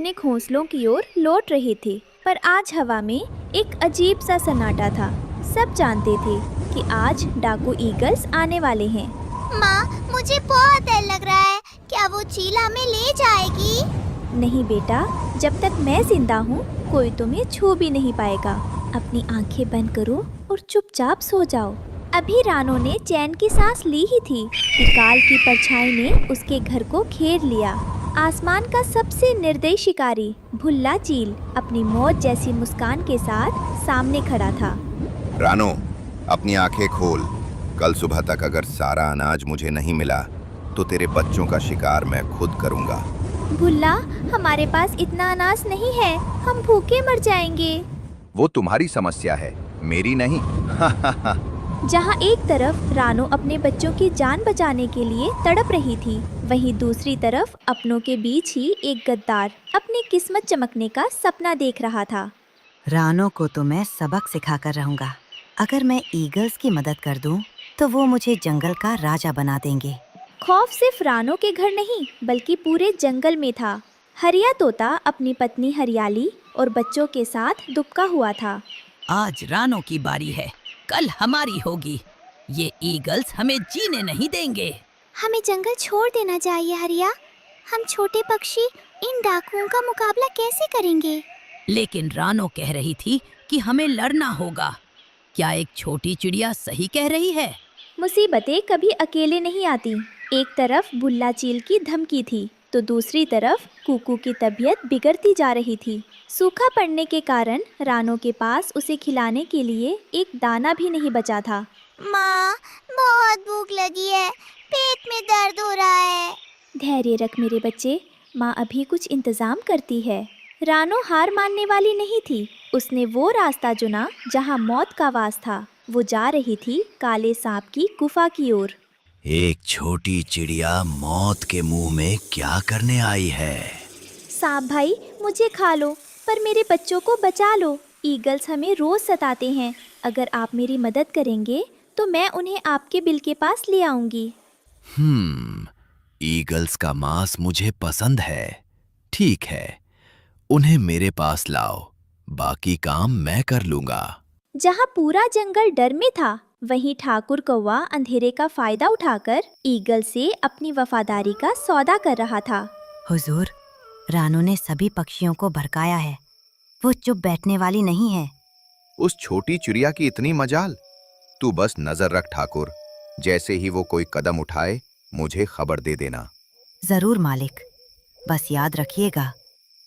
अपने घोंसलों की ओर लौट रहे थे, पर आज हवा में एक अजीब सा सन्नाटा था। सब जानते थे कि आज डाकू ईगल्स आने वाले हैं। माँ, मुझे बहुत डर लग रहा है। क्या वो चील हमें ले जाएगी? नहीं बेटा, जब तक मैं जिंदा हूँ कोई तुम्हें छू भी नहीं पाएगा। अपनी आंखें बंद करो और चुपचाप सो जाओ। अभी रानो ने चैन की सांस ली ही थी कि काल की परछाई ने उसके घर को घेर लिया। आसमान का सबसे निर्दयी शिकारी भुल्ला चील अपनी मौत जैसी मुस्कान के साथ सामने खड़ा था। रानो, अपनी आंखें खोल। कल सुबह तक अगर सारा अनाज मुझे नहीं मिला तो तेरे बच्चों का शिकार मैं खुद करूंगा। भुल्ला, हमारे पास इतना अनाज नहीं है, हम भूखे मर जाएंगे। वो तुम्हारी समस्या है, मेरी नहीं। जहाँ एक तरफ रानो अपने बच्चों की जान बचाने के लिए तड़प रही थी, वहीं दूसरी तरफ अपनों के बीच ही एक गद्दार अपनी किस्मत चमकने का सपना देख रहा था। रानो को तो मैं सबक सिखा कर रहूंगा। अगर मैं ईगल्स की मदद कर दूं, तो वो मुझे जंगल का राजा बना देंगे। खौफ सिर्फ रानो के घर नहीं बल्कि पूरे जंगल में था। हरिया तोता अपनी पत्नी हरियाली और बच्चों के साथ दुबका हुआ था। आज रानो की बारी है, कल हमारी होगी। ये ईगल्स हमें जीने नहीं देंगे। हमें जंगल छोड़ देना चाहिए हरिया। हम छोटे पक्षी इन डाकुओं का मुकाबला कैसे करेंगे? लेकिन रानो कह रही थी कि हमें लड़ना होगा। क्या एक छोटी चिड़िया सही कह रही है? मुसीबतें कभी अकेले नहीं आती। एक तरफ बुल्ला चील की धमकी थी तो दूसरी तरफ कुकू की तबीयत बिगड़ती जा रही थी। सूखा पड़ने के कारण रानो के पास उसे खिलाने के लिए एक दाना भी नहीं बचा था। माँ, बहुत भूख लगी है, पेट में दर्द हो रहा है। धैर्य रख मेरे बच्चे, माँ अभी कुछ इंतजाम करती है। रानो हार मानने वाली नहीं थी। उसने वो रास्ता चुना जहाँ मौत का वास था। वो जा रही थी काले सांप की गुफा की ओर। एक छोटी चिड़िया मौत के मुंह में क्या करने आई है? सांप भाई, मुझे खा लो, पर मेरे बच्चों को बचा लो। ईगल्स हमें रोज सताते हैं। अगर आप मेरी मदद करेंगे तो मैं उन्हें आपके बिल के पास ले आऊंगी। ईगल्स का मांस मुझे पसंद है। ठीक है, उन्हें मेरे पास लाओ, बाकी काम मैं कर लूंगा। जहाँ पूरा जंगल डर में था, वहीं ठाकुर कौवा अंधेरे का फायदा उठाकर ईगल से अपनी वफादारी का सौदा कर रहा था। हुजूर, रानो ने सभी पक्षियों को भड़काया है। वो चुप बैठने वाली नहीं है। उस छोटी चिड़िया की इतनी मजाल। तू बस नजर रख ठाकुर, जैसे ही वो कोई कदम उठाए मुझे खबर दे देना। जरूर मालिक, बस याद रखिएगा,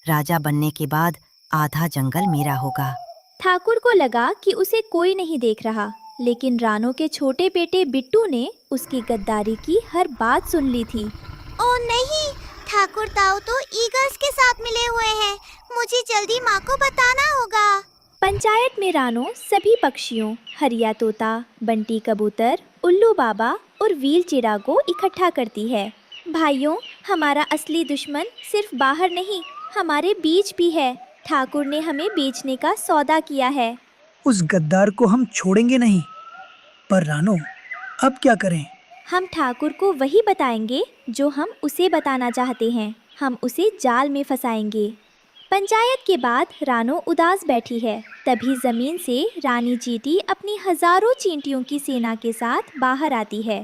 राजा बनने के बाद आधा जंगल मेरा होगा। ठाकुर को लगा कि उसे कोई नहीं देख रहा, लेकिन रानो के छोटे बेटे बिट्टू ने उसकी गद्दारी की हर बात सुन ली थी। ओ नहीं, ठाकुर ताऊ तो ईगल्स के साथ मिले हुए हैं। मुझे जल्दी माँ को बताना होगा। पंचायत में रानो सभी पक्षियों, हरिया तोता, बंटी कबूतर, उल्लू बाबा और व्हील चिड़ा को इकट्ठा करती है। भाइयों, हमारा असली दुश्मन सिर्फ बाहर नहीं, हमारे बीच भी है। ठाकुर ने हमें बेचने का सौदा किया है। उस गद्दार को हम छोड़ेंगे नहीं। पर रानो, अब क्या करें? हम ठाकुर को वही बताएंगे जो हम उसे बताना चाहते हैं। हम उसे जाल में फंसाएंगे। पंचायत के बाद रानो उदास बैठी है। तभी जमीन से रानी चींटी अपनी हजारों चींटियों की सेना के साथ बाहर आती है।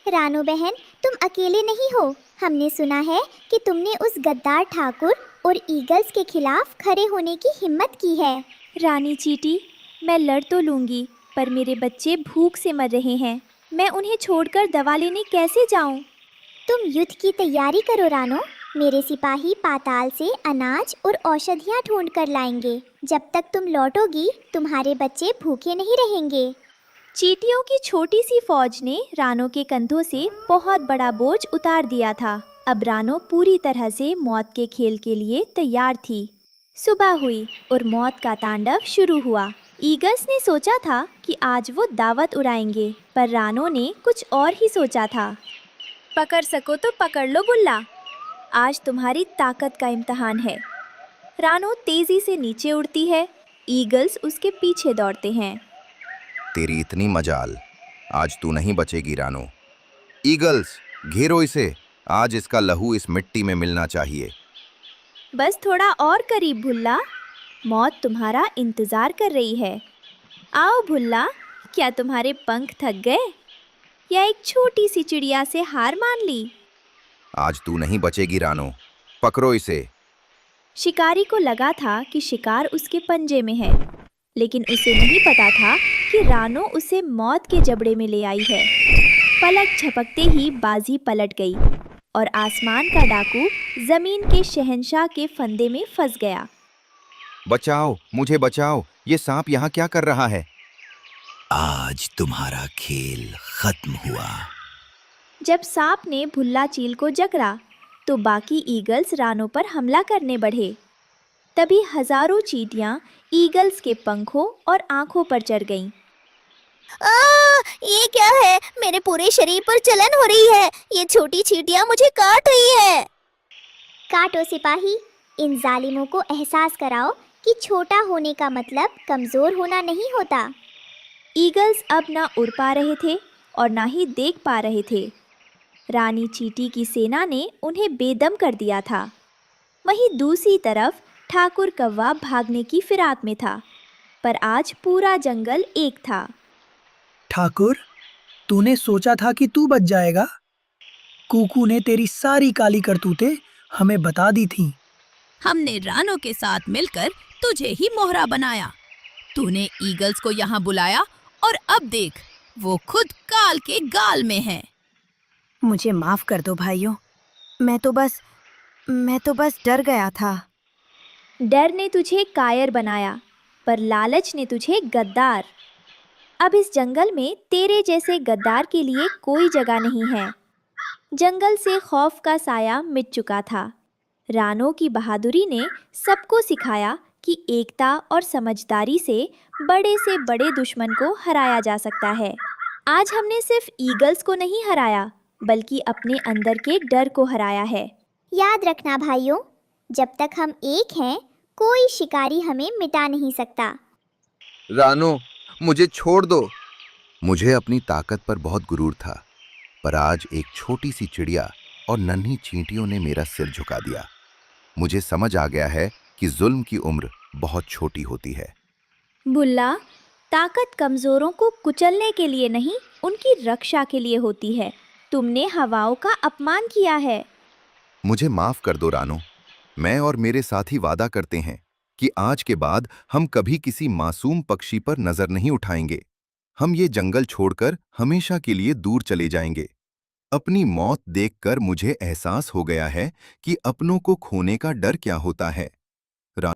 रानो बहन, तुम अकेले नहीं हो। हमने सुना है कि तुमने उस गद्दार ठाकुर और ईगल्स के खिलाफ खड़े होने की हिम्मत की है। रानी चींटी, मैं लड़ तो लूंगी, पर मेरे बच्चे भूख से मर रहे हैं। मैं उन्हें छोड़कर दवा लेने कैसे जाऊं? तुम युद्ध की तैयारी करो रानो। मेरे सिपाही पाताल से अनाज और औषधियाँ ढूंढ कर लाएंगे। जब तक तुम लौटोगी, तुम्हारे बच्चे भूखे नहीं रहेंगे। चींटियों की छोटी सी फौज ने रानो के कंधों से बहुत बड़ा बोझ उतार दिया था। अब रानो पूरी तरह से मौत के खेल के लिए तैयार थी। सुबह हुई और मौत का तांडव शुरू हुआ। ईगल्स ने सोचा था कि आज वो दावत उड़ाएंगे, पर रानो ने कुछ और ही सोचा था। पकड़ सको तो पकड़ लो बुल्ला, आज तुम्हारी ताकत का इम्तहान है। रानो तेजी से नीचे उड़ती है। ईगल्स उसके पीछे दौड़ते हैं। तेरी इतनी मजाल, आज तू नहीं बचेगी रानो। ईगल्स, घेरो इसे, आज इसका लहू इस मिट्टी में मिलना चाहिए। बस थोड़ा और करीब भुल्ला, मौत तुम्हारा इंतजार कर रही है। आओ भुल्ला, क्या तुम्हारे पंख थक गए या एक छोटी सी चिड़िया से हार मान ली? आज तू नहीं बचेगी रानो, पकड़ो इसे। शिकारी को लगा था कि शिकार उसके पंजे में है, लेकिन उसे नहीं पता था कि रानो उसे मौत के जबड़े में ले आई है। पलक झपकते ही बाजी पलट गई और आसमान का डाकू जमीन के शहंशाह के फंदे में फंस गया। बचाओ, मुझे बचाओ, ये सांप यहाँ क्या कर रहा है? आज तुम्हारा खेल खत्म हुआ। जब सांप ने भुल्ला चील को जकड़ा तो बाकी ईगल्स रानो पर हमला करने बढ़े। तभी हजारों चींटियां ईगल्स के पंखों और आंखों पर चढ़ गईं। ये क्या है? मेरे पूरे शरीर पर जलन हो रही है। ये छोटी चींटियां मुझे काट रही है। काटो सिपाही, इन जालिमों को एहसास कराओ कि छोटा होने का मतलब कमजोर होना नहीं होता। ईगल्स अब ना उड़ पा रहे थे और ना ही देख पा रहे थे। रानी चींटी की सेना ने उन्हें बेदम कर दिया था। वहीं दूसरी तरफ ठाकुर कौवा भागने की फिराक में था, पर आज पूरा जंगल एक था। ठाकुर, तूने सोचा था कि तू बच जाएगा? कूकू ने तेरी सारी काली करतूतें हमें बता दी थीं। हमने रानो के साथ मिलकर तुझे ही मोहरा बनाया। तूने ईगल्स को यहाँ बुलाया और अब देख, वो खुद काल के गाल में है। मुझे माफ कर दो भाइयों, मैं तो बस डर गया था। डर ने तुझे कायर बनाया, पर लालच ने तुझे गद्दार। अब इस जंगल में तेरे जैसे गद्दार के लिए कोई जगह नहीं है। जंगल से खौफ का साया मिट चुका था। रानो की बहादुरी ने सबको सिखाया कि एकता और समझदारी से बड़े दुश्मन को हराया जा सकता है। आज हमने सिर्फ ईगल्स को नहीं हराया, बल्कि अपने अंदर के डर को हराया है। याद रखना भाइयों, जब तक हम एक हैं, कोई शिकारी हमें मिटा नहीं सकता। रानो, मुझे छोड़ दो। मुझे अपनी ताकत पर बहुत गुरूर था, पर आज एक छोटी सी चिड़िया और नन्ही चींटियों ने मेरा सिर झुका दिया। मुझे समझ आ गया है कि जुल्म की उम्र बहुत छोटी होती है। भुल्ला, ताकत कमजोरों को कुचलने के लिए नहीं, उनकी रक्षा के लिए होती है। तुमने हवाओं का अपमान किया है। मुझे माफ कर दो रानो। मैं और मेरे साथी वादा करते हैं कि आज के बाद हम कभी किसी मासूम पक्षी पर नजर नहीं उठाएंगे। हम ये जंगल छोड़कर हमेशा के लिए दूर चले जाएंगे। अपनी मौत देखकर मुझे एहसास हो गया है कि अपनों को खोने का डर क्या होता है।